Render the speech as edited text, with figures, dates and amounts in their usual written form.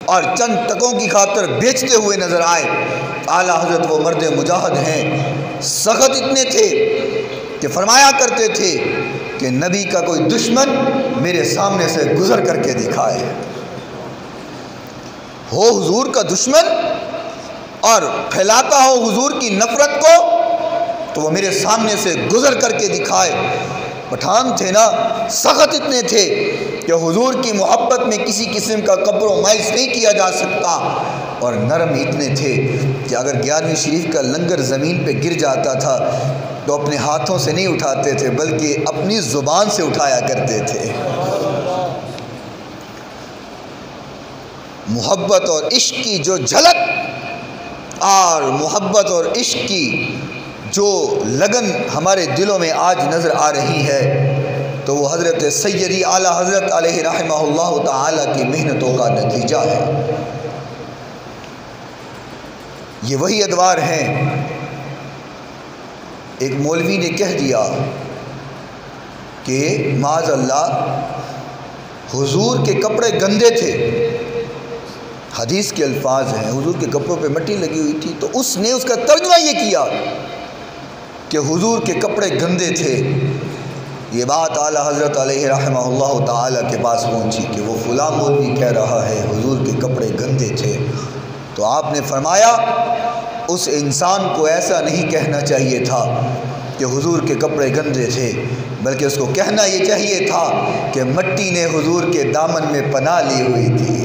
اور چند ٹکوں کی خاطر بیچتے ہوئے نظر آئے۔ اعلیٰ حضرت وہ مرد مجاہد ہیں، سخت اتنے تھے کہ فرمایا کرتے تھے کہ نبی کا کوئی دشمن میرے سامنے سے گزر کر کے دکھائے، ہو حضور کا دشمن اور پھیلاتا ہو حضور کی نفرت کو تو وہ میرے سامنے سے گزر کر کے دکھائے۔ پٹھان تھے نا، سخت اتنے تھے کہ حضور کی محبت میں کسی قسم کا کمپرومائز نہیں کیا جا سکتا، اور نرم اتنے تھے کہ اگر 11ویں شریف کا لنگر زمین پہ گر جاتا تھا تو اپنے ہاتھوں سے نہیں اٹھاتے تھے بلکہ اپنی زبان سے اٹھایا کرتے تھے۔ محبت اور عشق کی جو جھلک اور محبت اور عشق کی جو لگن ہمارے دلوں میں آج نظر آ رہی ہے تو وہ حضرت سیدی اعلیٰ حضرت علیہ رحمہ اللہ تعالیٰ کی محنتوں کا نتیجہ ہے۔ یہ وہی ادوار ہیں۔ ایک مولوی نے کہہ دیا کہ معاذ اللہ حضور کے کپڑے گندے تھے، حدیث کے الفاظ ہیں، حضور کے کپڑوں پہ مٹی لگی ہوئی تھی، تو اس نے اس کا ترجمہ یہ کیا کہ حضور کے کپڑے گندے تھے۔ یہ بات اعلیٰ حضرت علیہ رحمہ اللہ تعالیٰ کے پاس پہنچی کہ وہ فلاں مولوی کہہ رہا ہے حضور کے کپڑے گندے تھے، تو آپ نے فرمایا اس انسان کو ایسا نہیں کہنا چاہیے تھا کہ حضور کے کپڑے گندے تھے، بلکہ اس کو کہنا یہ چاہیے تھا کہ مٹی نے حضور کے دامن میں پناہ لی ہوئی تھی۔